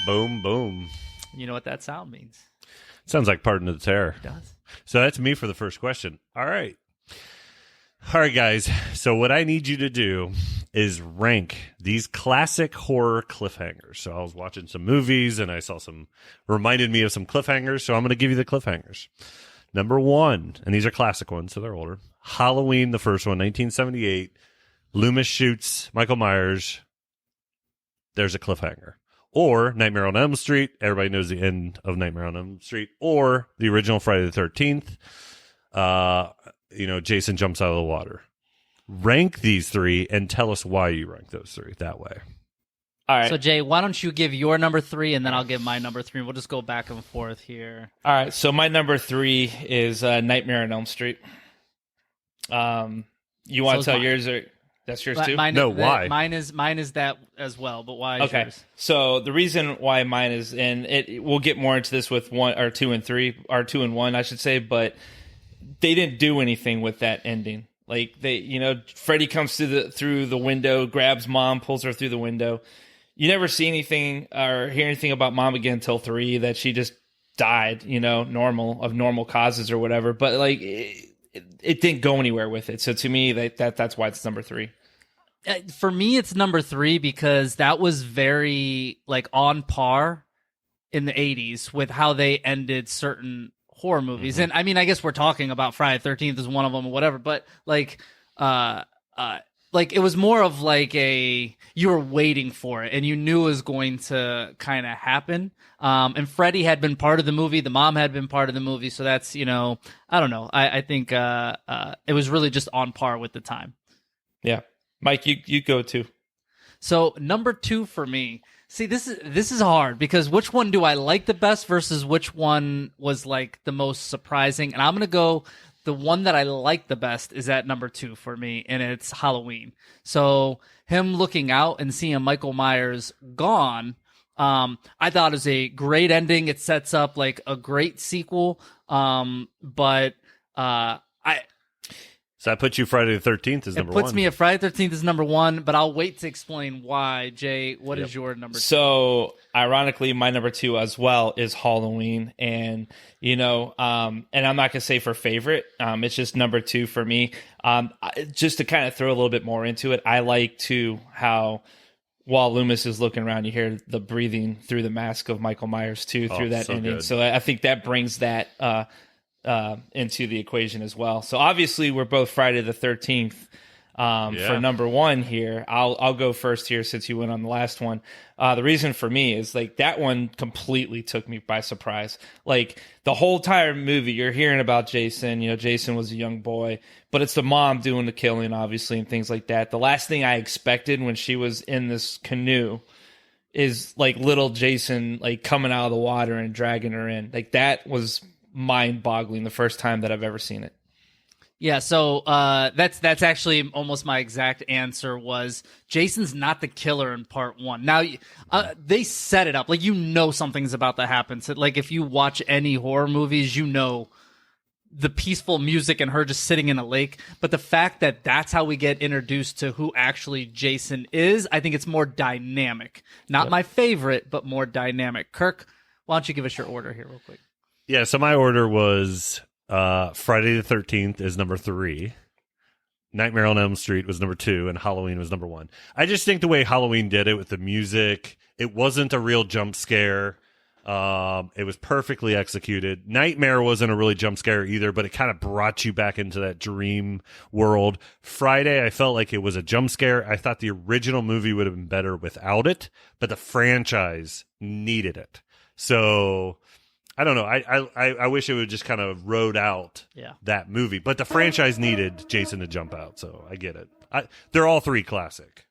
Boom, boom. You know what that sound means. Sounds like Pardon of the Terror. It does. So that's me for the first question. All right. All right, guys. So what I need you to do is rank these classic horror cliffhangers. So I was watching some movies and I saw reminded me of some cliffhangers. So I'm going to give you the cliffhangers. Number 1, and these are classic ones, so they're older. Halloween, the first one, 1978. Loomis shoots Michael Myers. There's a cliffhanger. Or Nightmare on Elm Street. Everybody knows the end of Nightmare on Elm Street. Or the original Friday the 13th. Jason jumps out of the water. Rank these 3 and tell us why you rank those 3 that way. All right. So, Jay, why don't you give your number 3, and then I'll give my number 3. We'll just go back and forth here. All right. So my number 3 is Nightmare on Elm Street. You want to tell yours? Or that's yours too? Why? Mine is that as well, but why is yours? So the reason why mine is, and we'll get more into this with 1 or 2 and 3, or 2 and 1, I should say, but they didn't do anything with that ending. Like Freddy comes through the window, grabs Mom, pulls her through the window. You never see anything or hear anything about Mom again until 3, that she just died, normal causes or whatever. But it didn't go anywhere with it. So to me, that's why it's number 3. For me, it's number 3 because that was very on par in the 80s with how they ended certain horror movies. Mm-hmm. And I mean, I guess we're talking about Friday the 13th as one of them or whatever, but it was more of you were waiting for it and you knew it was going to kind of happen. And Freddy had been part of the movie. The mom had been part of the movie. So that's, I don't know. I think it was really just on par with the time. Yeah. Mike, you go too. So number 2 for me. See, this is hard because which one do I like the best versus which one was the most surprising? And I'm going to go, the one that I like the best is at number 2 for me, and it's Halloween. So him looking out and seeing Michael Myers gone, I thought it was a great ending. It sets up a great sequel. So that puts you Friday the 13th as number 1. It puts me at Friday the 13th as number 1, but I'll wait to explain why. Jay, what is your number 2? So, ironically, my number 2 as well is Halloween. And, and I'm not going to say for favorite. It's just number 2 for me. Just to kind of throw a little bit more into it, I like, too, how while Loomis is looking around, you hear the breathing through the mask of Michael Myers, too, through that ending. Good. So I think that brings that into the equation as well. So obviously we're both Friday the 13th for number 1 here. I'll go first here since you went on the last one. The reason for me is that one completely took me by surprise. The whole entire movie, you're hearing about Jason. Jason was a young boy, but it's the mom doing the killing, obviously, and things like that. The last thing I expected when she was in this canoe is little Jason coming out of the water and dragging her in. That was mind-boggling the first time that I've ever seen it. Yeah, so that's actually almost my exact answer was Jason's not the killer in part 1. Now, they set it up. Something's about to happen. So, if you watch any horror movies, the peaceful music and her just sitting in a lake. But the fact that that's how we get introduced to who actually Jason is, I think it's more dynamic. Not my favorite, but more dynamic. Kirk, why don't you give us your order here real quick? Yeah, so my order was Friday the 13th is number 3. Nightmare on Elm Street was number 2, and Halloween was number 1. I just think the way Halloween did it with the music, it wasn't a real jump scare. It was perfectly executed. Nightmare wasn't a really jump scare either, but it kind of brought you back into that dream world. Friday, I felt like it was a jump scare. I thought the original movie would have been better without it, but the franchise needed it. So I don't know. I wish it would just kind of rode out that movie. But the franchise needed Jason to jump out, so I get it. They're all 3 classic.